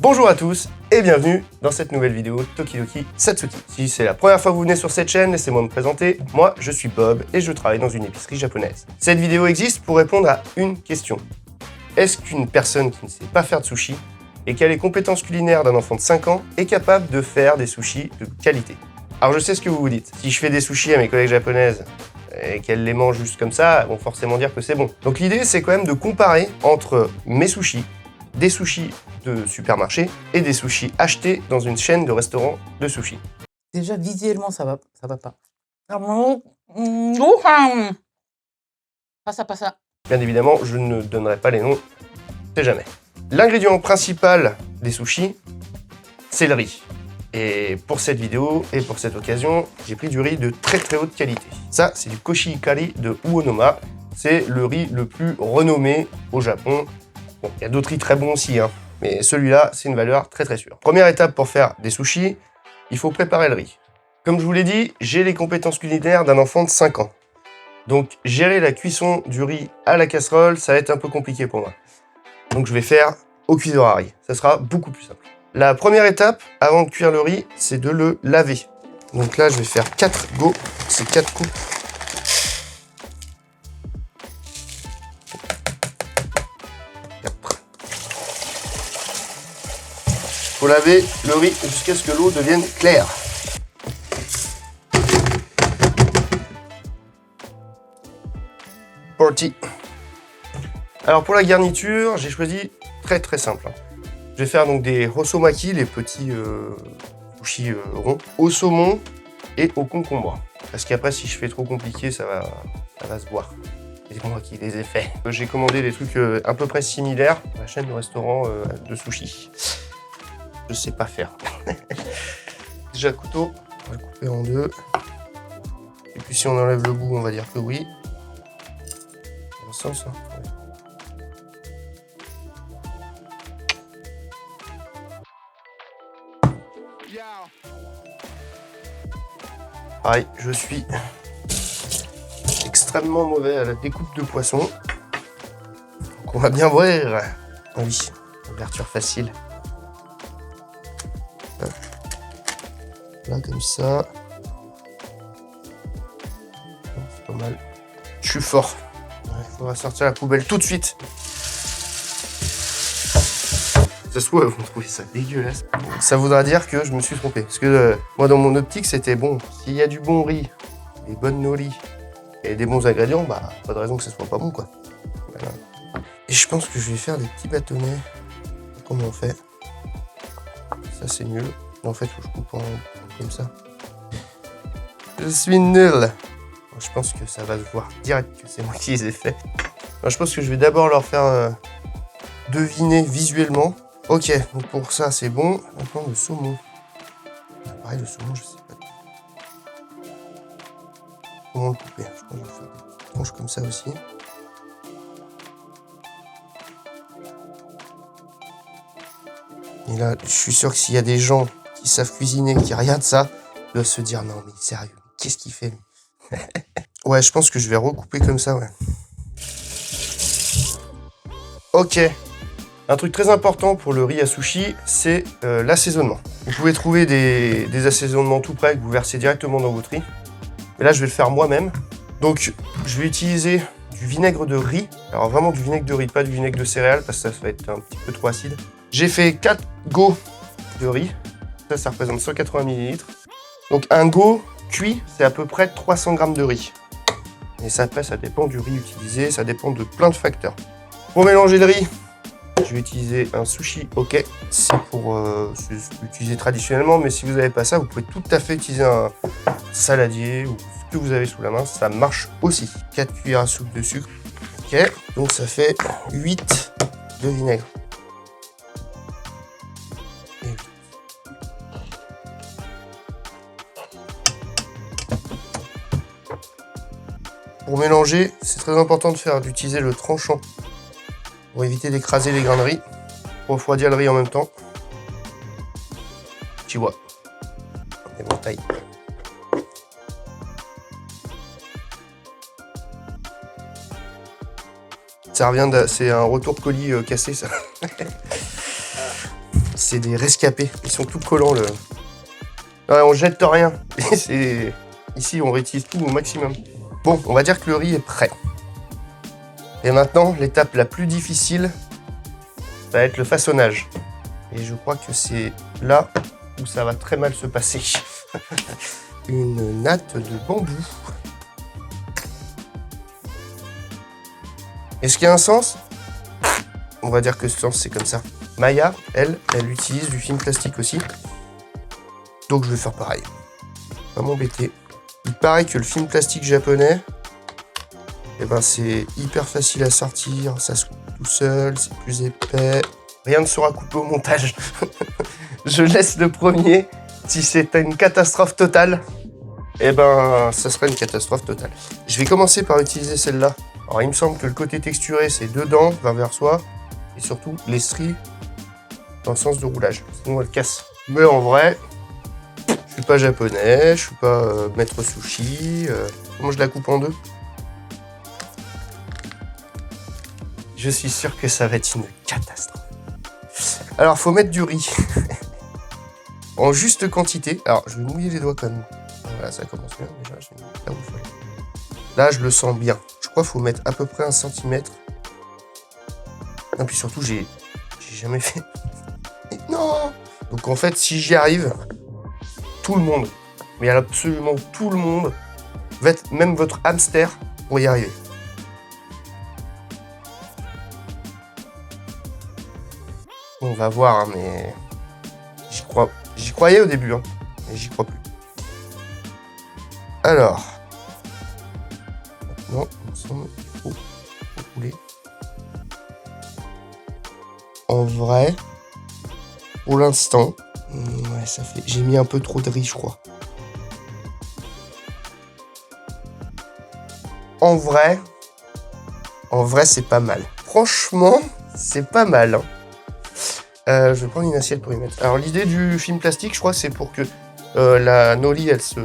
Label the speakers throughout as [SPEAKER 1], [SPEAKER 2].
[SPEAKER 1] Bonjour à tous et bienvenue dans cette nouvelle vidéo Tokidoki Satsuki. Si c'est la première fois que vous venez sur cette chaîne, laissez-moi me présenter. Moi, je suis Bob et je travaille dans une épicerie japonaise. Cette vidéo existe pour répondre à une question. Est-ce qu'une personne qui ne sait pas faire de sushi et qui a les compétences culinaires d'un enfant de 5 ans est capable de faire des sushis de qualité? Alors je sais ce que vous vous dites. Si je fais des sushis à mes collègues japonaises et qu'elles les mangent juste comme ça, elles vont forcément dire que c'est bon. Donc l'idée, c'est quand même de comparer entre mes sushis, des sushis de supermarché et des sushis achetés dans une chaîne de restaurants de sushis.
[SPEAKER 2] Déjà, visuellement, ça va pas. Passa.
[SPEAKER 1] Bien évidemment, je ne donnerai pas les noms, c'est jamais. L'ingrédient principal des sushis, c'est le riz. Et pour cette vidéo et pour cette occasion, j'ai pris du riz de très haute qualité. Ça, c'est du Koshi Hikari de Uonoma. C'est le riz le plus renommé au Japon. Bon, il y a d'autres riz très bons aussi, hein, mais celui-là, c'est une valeur très sûre. Première étape pour faire des sushis, il faut préparer le riz. Comme je vous l'ai dit, j'ai les compétences culinaires d'un enfant de 5 ans. Donc, gérer la cuisson du riz à la casserole, ça va être un peu compliqué pour moi. Donc, je vais faire au cuiseur à riz. Ça sera beaucoup plus simple. La première étape, avant de cuire le riz, c'est de le laver. Donc là, je vais faire 4 go, c'est 4 coupes. Il faut laver le riz jusqu'à ce que l'eau devienne claire. Parti. Alors pour la garniture, j'ai choisi très simple. Je vais faire donc des rossomaki, les petits sushis ronds, au saumon et au concombre. Parce qu'après, si je fais trop compliqué, ça va se boire. C'est moi qui les ai faits. J'ai commandé des trucs à peu près similaires à la chaîne de restaurant de sushis. Je sais pas faire. Déjà, couteau, on va le couper en deux. Et puis si on enlève le bout, on va dire que oui. Dans le sens, hein. Pareil, je suis extrêmement mauvais à la découpe de poisson. Donc on va bien voir. Ah oui, ouverture facile. Hop. Là, comme ça. C'est pas mal. Je suis fort. Il faudra sortir la poubelle tout de suite. Ça se trouve, vous trouvez ça dégueulasse. Ça voudra dire que je me suis trompé. Parce que moi, dans mon optique, c'était bon. S'il y a du bon riz, des bonnes nori et des bons ingrédients, bah, pas de raison que ce soit pas bon, quoi. Voilà. Et je pense que je vais faire des petits bâtonnets. Comment on fait? Ça, c'est nul. En fait, je coupe en comme ça. Je suis nul. Je pense que ça va se voir direct que c'est moi qui les ai faits. Alors, je pense que je vais d'abord leur faire deviner visuellement. Ok, donc pour ça c'est bon. Maintenant le saumon. Pareil, le saumon, je sais pas comment le couper. Je pense que je vais faire des petites tranches comme ça aussi. Et là, je suis sûr que s'il y a des gens qui savent cuisiner, qui regardent ça, ils doivent se dire non mais sérieux, qu'est-ce qu'il fait lui? Ouais, je pense que je vais recouper comme ça, ouais. Ok. Un truc très important pour le riz à sushi, c'est l'assaisonnement. Vous pouvez trouver des assaisonnements tout prêts que vous versez directement dans votre riz. Mais là, je vais le faire moi-même. Donc, je vais utiliser du vinaigre de riz. Alors vraiment du vinaigre de riz, pas du vinaigre de céréales, parce que ça va être un petit peu trop acide. J'ai fait 4 go de riz. Ça représente 180 ml. Donc un go cuit, c'est à peu près 300 g de riz. Et ça, après, ça dépend du riz utilisé, ça dépend de plein de facteurs. Pour mélanger le riz, je vais utiliser un sushi ok. C'est pour utiliser traditionnellement, mais si vous n'avez pas ça, vous pouvez tout à fait utiliser un saladier ou ce que vous avez sous la main, ça marche aussi. 4 cuillères à soupe de sucre. Ok, donc ça fait 8 de vinaigre. Et 8. Pour mélanger, c'est très important d'utiliser le tranchant pour éviter d'écraser les grains de riz. Pour refroidir le riz en même temps. Tu vois. Des bonnes tailles. Ça revient c'est un retour de colis cassé, ça. c'est des rescapés. Ils sont tout collants, le... Ouais, on jette rien. Ici, on réutilise tout au maximum. Bon, on va dire que le riz est prêt. Et maintenant, l'étape la plus difficile, ça va être le façonnage. Et je crois que c'est là où ça va très mal se passer. Une natte de bambou. Est-ce qu'il y a un sens? On va dire que ce sens, c'est comme ça. Maya, elle utilise du film plastique aussi. Donc je vais faire pareil. Pas m'embêter. Il paraît que le film plastique japonais, eh ben, c'est hyper facile à sortir, ça se coupe tout seul, c'est plus épais. Rien ne sera coupé au montage. Je laisse le premier. Si c'est une catastrophe totale, eh ben, ça sera une catastrophe totale. Je vais commencer par utiliser celle-là. Alors, il me semble que le côté texturé, c'est dedans, vers soi, et surtout les stries dans le sens de roulage. Sinon, elle casse. Mais en vrai, je suis pas japonais, je suis pas maître sushi. Comment je la coupe en deux? Je suis sûr que ça va être une catastrophe. Alors, faut mettre du riz. En juste quantité. Alors, je vais mouiller les doigts quand même. Voilà, ça commence bien. Déjà, je vais là où il faut. Là, je le sens bien. Je crois qu'il faut mettre à peu près 1 centimètre. Et puis surtout, j'ai jamais fait. Et non. Donc en fait, si j'y arrive, tout le monde, mais absolument tout le monde, même votre hamster, pour y arriver. On va voir, hein, mais j'y croyais au début, hein, mais j'y crois plus. Alors, maintenant, ensemble, il faut rouler. En vrai, pour l'instant, ouais, ça fait. J'ai mis un peu trop de riz, je crois. En vrai, c'est pas mal. Franchement, c'est pas mal. Hein. Je vais prendre une assiette pour y mettre. Alors l'idée du film plastique, je crois, c'est pour que la noli, elle se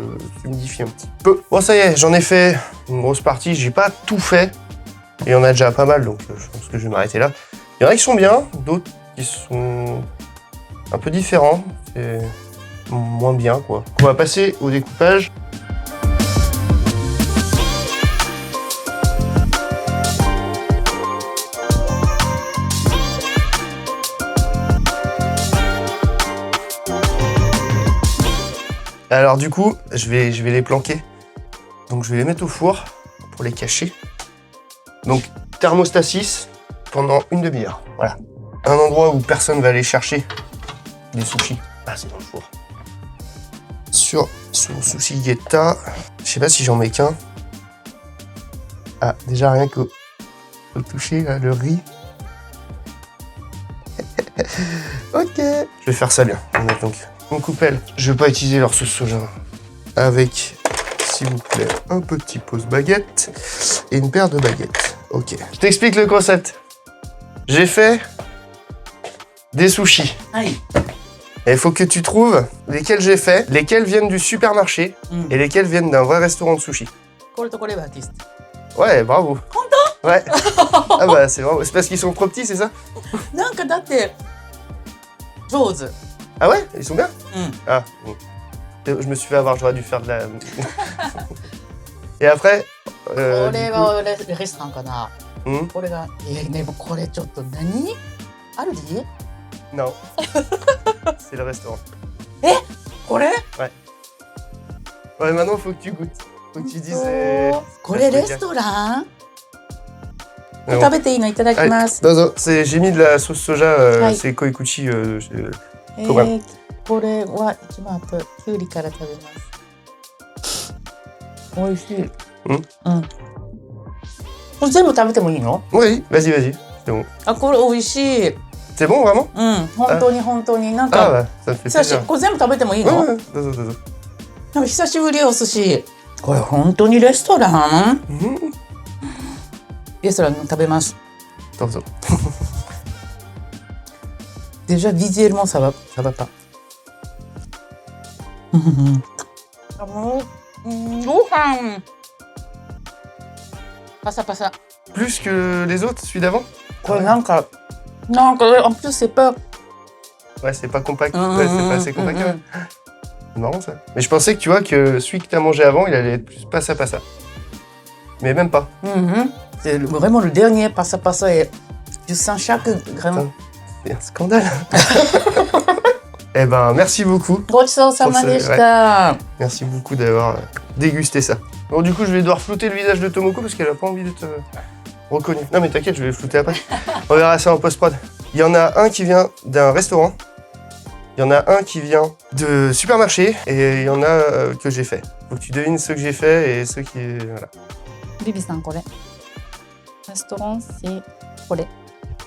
[SPEAKER 1] humidifie un petit peu. Bon, ça y est, j'en ai fait une grosse partie. J'ai pas tout fait. Et il y en a déjà pas mal, donc je pense que je vais m'arrêter là. Il y en a qui sont bien, d'autres qui sont un peu différents. C'est moins bien, quoi. On va passer au découpage. Alors du coup, je vais les planquer. Donc je vais les mettre au four pour les cacher. Donc thermostat 6 pendant une demi-heure. Voilà. Un endroit où personne va aller chercher des sushis. Ah, c'est dans le four. Sur Sushi Getta. Je sais pas si j'en mets qu'un. Ah, déjà rien que au toucher là, le riz. Ok. Je vais faire ça bien. On va donc une coupelle. Je vais pas utiliser leur sauce soja. Avec, s'il vous plaît, un petit pose baguette et une paire de baguettes. Ok. Je t'explique le concept. J'ai fait des sushis.
[SPEAKER 2] Aïe.
[SPEAKER 1] Et il faut que tu trouves lesquels j'ai fait, lesquels viennent du supermarché et lesquels viennent d'un vrai restaurant de sushi. Ouais, bravo. Ouais. Ah bah c'est bravo. C'est parce qu'ils sont trop petits, c'est ça? Ah ouais? Ils sont bien? Ah, bon. Je me suis fait avoir, j'aurais dû faire de la... Et après...
[SPEAKER 2] これはレストランかな。これが、でもこれちょっと何？アルディ？
[SPEAKER 1] Non. C'est le restaurant.
[SPEAKER 2] これ？
[SPEAKER 1] Ouais. Ouais, maintenant faut que tu goûtes. Faut que tu dises...
[SPEAKER 2] これレストラン？
[SPEAKER 1] Mais bon.
[SPEAKER 2] 食べていいのいただきます。
[SPEAKER 1] Dozo. J'ai mis de la sauce soja,
[SPEAKER 2] Ouais.
[SPEAKER 1] c'est Koikuchi. Programme.
[SPEAKER 2] これは一番あときゅうりから食べます。美味しい。これ全部食べてもいいの？
[SPEAKER 1] Oui, vas-y. C'est bon.
[SPEAKER 2] あ、これ美味しい。
[SPEAKER 1] C'est bon, vraiment?
[SPEAKER 2] 本当になん
[SPEAKER 1] Ah
[SPEAKER 2] か
[SPEAKER 1] bah, ça me fait plaisir.
[SPEAKER 2] これ全部食べてもいいの？
[SPEAKER 1] Ouais, dozo.
[SPEAKER 2] なんか久しぶりお寿司。これ本当にレストラン？レストラン食べます。
[SPEAKER 1] Dozo.
[SPEAKER 2] Déjà visuellement ça va pas. ご飯パサパサ。
[SPEAKER 1] Plus que les autres, celui d'avant?
[SPEAKER 2] これなんかen plus c'est pas
[SPEAKER 1] Ouais, c'est pas compact.
[SPEAKER 2] Hum,
[SPEAKER 1] Ouais, c'est pas assez compact. Ouais. C'est marrant ça. Mais je pensais que tu vois que celui que t'as mangé avant, il allait être plus passa passa. Mais même pas.
[SPEAKER 2] C'est vraiment le dernier passa passa et tu sens chaque grain.
[SPEAKER 1] C'est un scandale. Eh ben, merci beaucoup.
[SPEAKER 2] ごちそうさまでした。
[SPEAKER 1] Merci beaucoup d'avoir dégusté ça. Bon, du coup, je vais devoir flouter le visage de Tomoko parce qu'elle a pas envie d'être reconnue. Non, mais t'inquiète, je vais le flouter après. On verra ça en post-prod. Il y en a un qui vient d'un restaurant. Il y en a un qui vient de supermarché. Et il y en a que j'ai fait. Faut que tu devines ceux que j'ai fait et ceux qui... Voilà.
[SPEAKER 3] ビビさんこれ。レストランc'estこれ。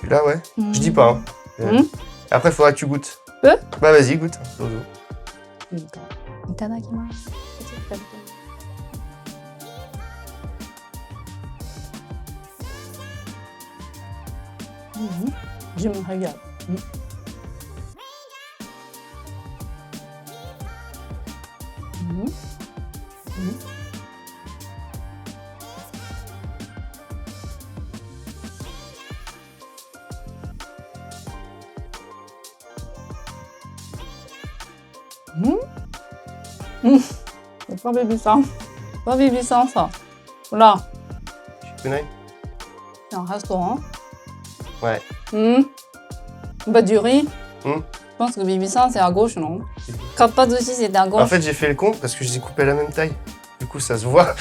[SPEAKER 1] Celui-là, ouais. Je dis pas. Hein. Après, il faudra que tu goûtes. Bah, vas-y, goûte. Dodo.
[SPEAKER 3] いただきます。
[SPEAKER 2] Je me regarde.
[SPEAKER 3] C'est pas bébissant. Pas bébissant ça. Voilà.
[SPEAKER 1] Tu connais?
[SPEAKER 3] C'est un restaurant.
[SPEAKER 1] Ouais.
[SPEAKER 3] Bah du riz.
[SPEAKER 1] Je
[SPEAKER 3] pense que bébissant c'est à gauche, non? Kappa sushi c'était à gauche.
[SPEAKER 1] En fait, j'ai fait le compte parce que je les ai coupés à la même taille. Du coup, ça se voit.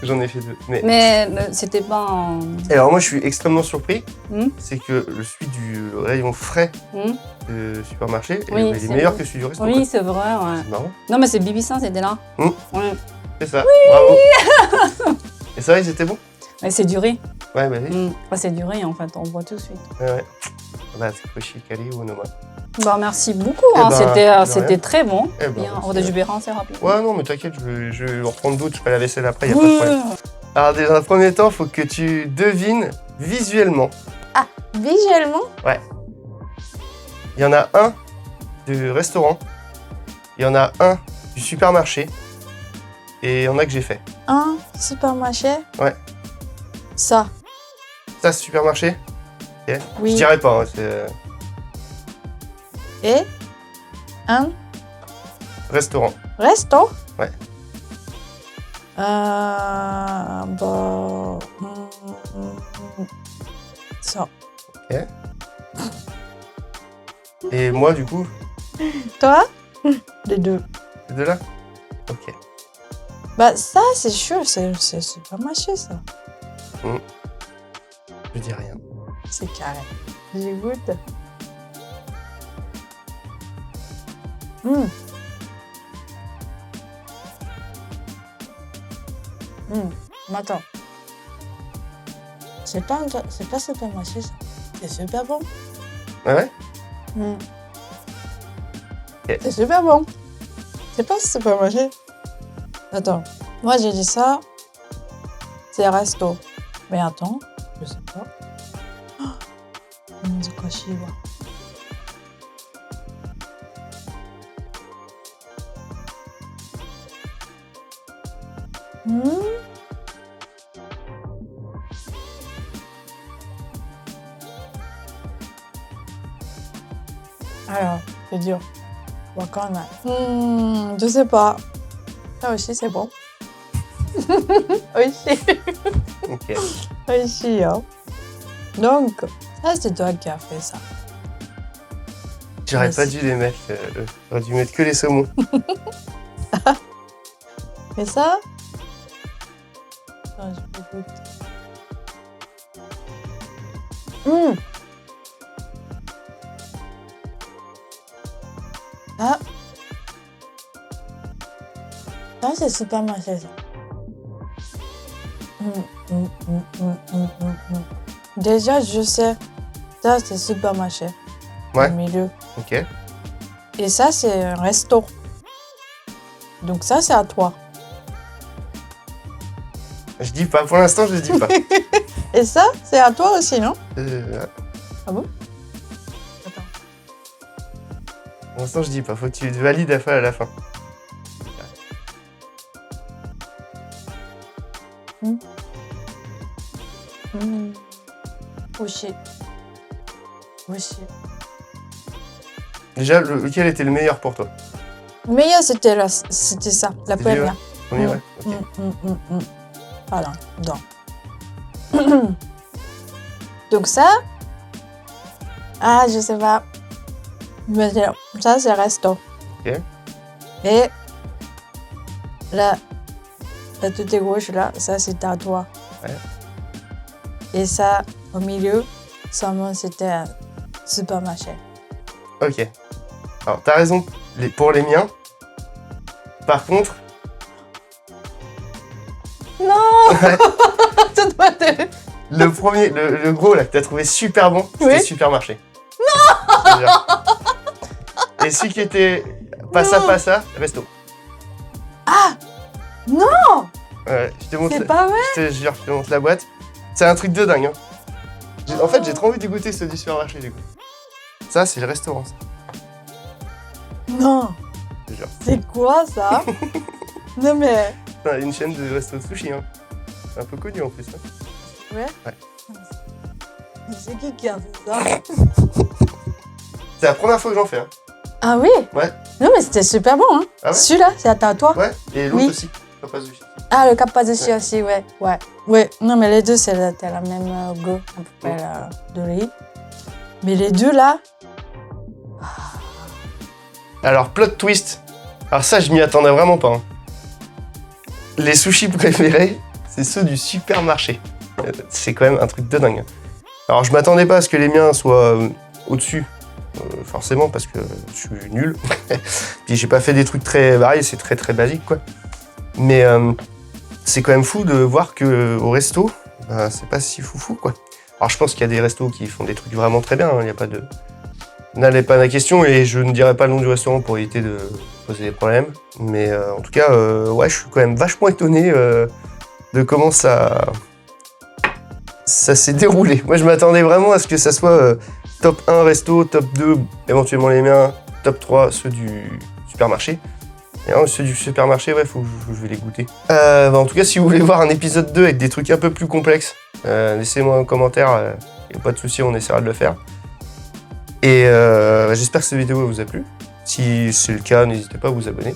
[SPEAKER 1] J'en ai fait deux.
[SPEAKER 3] Mais c'était pas un...
[SPEAKER 1] Et alors moi, je suis extrêmement surpris.
[SPEAKER 3] Hmm.
[SPEAKER 1] C'est que celui du rayon frais de supermarché
[SPEAKER 3] Oui,
[SPEAKER 1] il est
[SPEAKER 3] c'est
[SPEAKER 1] meilleur
[SPEAKER 3] vrai.
[SPEAKER 1] que celui du resto.
[SPEAKER 3] Oui,
[SPEAKER 1] quoi.
[SPEAKER 3] c'est vrai, ouais.
[SPEAKER 1] C'est marrant.
[SPEAKER 3] Non, mais c'est bébissant, c'était là.
[SPEAKER 1] Hmm.
[SPEAKER 3] Ouais.
[SPEAKER 1] C'est ça. Bravo. Et ça, ils étaient bons?
[SPEAKER 3] Mais c'est du riz.
[SPEAKER 1] Ouais, bah oui.
[SPEAKER 3] Bah, c'est du riz, en fait, on voit tout de suite.
[SPEAKER 1] Ouais. Bah, c'est Koshi, Kali ou Onoma.
[SPEAKER 3] Bah, merci beaucoup,
[SPEAKER 1] Eh
[SPEAKER 3] hein.
[SPEAKER 1] ben,
[SPEAKER 3] C'était très bon.
[SPEAKER 1] Eh ben,
[SPEAKER 3] Bien,
[SPEAKER 1] merci.
[SPEAKER 3] on a du assez rapidement.
[SPEAKER 1] Ouais, non, mais t'inquiète, je vais reprendre d'autres. Je ferai la vaisselle après, y a pas de problème. Alors, déjà, dans un premier temps, il faut que tu devines visuellement.
[SPEAKER 3] Visuellement?
[SPEAKER 1] Il y en a un du restaurant, il y en a un du supermarché, et il y en a que j'ai fait.
[SPEAKER 4] Un supermarché.
[SPEAKER 1] Ouais.
[SPEAKER 4] Ça.
[SPEAKER 1] Ça, c'est supermarché? Ok.
[SPEAKER 4] Oui.
[SPEAKER 1] Je dirais pas, hein, c'est
[SPEAKER 4] Et un
[SPEAKER 1] restaurant.
[SPEAKER 4] resto.
[SPEAKER 1] Ouais.
[SPEAKER 4] Bah, ça.
[SPEAKER 1] Ok. Et moi, du coup,
[SPEAKER 4] Toi? Les deux.
[SPEAKER 1] c'est de là? Ok.
[SPEAKER 4] Bah ça, c'est sûr, c'est supermarché ça.
[SPEAKER 1] Je dis rien.
[SPEAKER 4] C'est carré. J'écoute. Mais attends. C'est pas supermarché ça. C'est super bon.
[SPEAKER 1] Ah ouais? Ok.
[SPEAKER 4] C'est super bon. C'est pas supermarché. Attends. Moi j'ai dit ça. C'est resto. Mais attends. Je sais pas.難しいわ。Alors, c'est dur. Wakana. Je sais pas. Ça aussi, c'est bon. Oishi.
[SPEAKER 1] Ok.
[SPEAKER 4] Oishi, hein. Donc, ça, c'est toi qui as fait ça.
[SPEAKER 1] J'aurais pas
[SPEAKER 4] Merci.
[SPEAKER 1] dû les mettre. J'aurais dû mettre que les saumons.
[SPEAKER 4] Mais ça... Attends, je peux goûter. Ah. Ça, c'est supermarché, ça. Déjà, je sais. Ça, c'est supermarché.
[SPEAKER 1] Ouais.
[SPEAKER 4] Au milieu.
[SPEAKER 1] Ok.
[SPEAKER 4] Et ça, c'est un resto. Donc ça, c'est à toi.
[SPEAKER 1] Je dis pas. Pour l'instant, je dis pas.
[SPEAKER 4] Et ça, c'est à toi aussi, non? Ah bon? Attends.
[SPEAKER 1] Pour l'instant, je dis pas. Faut que tu te valides à la fin.
[SPEAKER 4] Oshi. Oshi.
[SPEAKER 1] Déjà, lequel était le meilleur pour toi?
[SPEAKER 4] Le meilleur, c'était ça, la
[SPEAKER 1] C'était
[SPEAKER 4] première.
[SPEAKER 1] Premier, ouais. Ok.
[SPEAKER 4] Voilà, donc. Donc ça, je sais pas. Mais ça, c'est resto.
[SPEAKER 1] Ok.
[SPEAKER 4] Et la tête gauche, là, ça, c'est à toi.
[SPEAKER 1] Ouais.
[SPEAKER 4] Et ça, au milieu, seulement, c'était un supermarché.
[SPEAKER 1] Ok. Alors, t'as raison pour les miens. Par contre,
[SPEAKER 3] Non. Ça doit être...
[SPEAKER 1] le premier, le gros là que t'as trouvé super bon, c'était
[SPEAKER 3] Oui.
[SPEAKER 1] Supermarché. Non. Et celui qui était passa, resto.
[SPEAKER 3] Non.
[SPEAKER 1] Ouais, je te montre.
[SPEAKER 3] C'est pas vrai.
[SPEAKER 1] Je te jure, je te montre la boîte. C'est un truc de dingue. Hein. En fait, j'ai trop envie de goûter ceux du supermarché du coup. Ça, c'est le restaurant. Ça.
[SPEAKER 4] Non,
[SPEAKER 1] Je te jure.
[SPEAKER 4] c'est quoi ça? Non mais...
[SPEAKER 1] C'est une chaîne de resto de sushi. Hein. C'est un peu connu en plus. Hein.
[SPEAKER 4] Ouais.
[SPEAKER 1] Ouais.
[SPEAKER 4] C'est qui a fait ça?
[SPEAKER 1] C'est la première fois que j'en fais. Hein.
[SPEAKER 4] Ah oui?
[SPEAKER 1] Ouais.
[SPEAKER 4] Non mais c'était super bon, hein.
[SPEAKER 1] Ah ouais.
[SPEAKER 4] Celui-là, c'est à toi.
[SPEAKER 1] Ouais. Et l'autre
[SPEAKER 4] Oui.
[SPEAKER 1] aussi. Papa Sushi.
[SPEAKER 4] Ah, le Cappadocia aussi, ouais. Ouais, non mais les deux, c'était la même goût, à peu près de riz. Mais les deux là...
[SPEAKER 1] Alors, plot twist. Alors ça, je m'y attendais vraiment pas. Hein. Les sushis préférés, c'est ceux du supermarché. C'est quand même un truc de dingue. Alors, je m'attendais pas à ce que les miens soient au-dessus. Forcément, parce que je suis nul. Puis j'ai pas fait des trucs très variés, c'est très très basique, quoi. Mais c'est quand même fou de voir qu'au resto, c'est pas si foufou, quoi. Alors, je pense qu'il y a des restos qui font des trucs vraiment très bien. Il n'y a pas de... N'allez pas à la question et je ne dirai pas le nom du restaurant pour éviter de poser des problèmes. Mais en tout cas, ouais, je suis quand même vachement étonné de comment ça s'est déroulé. Moi, je m'attendais vraiment à ce que ça soit top 1 resto, top 2, éventuellement les miens, top 3 ceux du supermarché. Et alors, ceux du supermarché, ouais, faut que je vais les goûter. En tout cas, si vous voulez voir un épisode 2 avec des trucs un peu plus complexes, laissez-moi un commentaire, y a pas de souci, on essaiera de le faire. Et j'espère que cette vidéo vous a plu. Si c'est le cas, n'hésitez pas à vous abonner.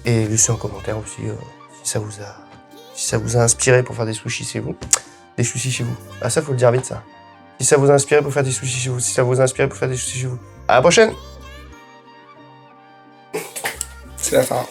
[SPEAKER 1] Et laissez un commentaire aussi si ça vous a inspiré pour faire des sushis chez vous. Des sushis chez vous. Ah ça, faut le dire vite ça. Si ça vous a inspiré pour faire des sushis chez vous. Si ça vous a inspiré pour faire des sushis chez vous. À la prochaine. C'est la fin.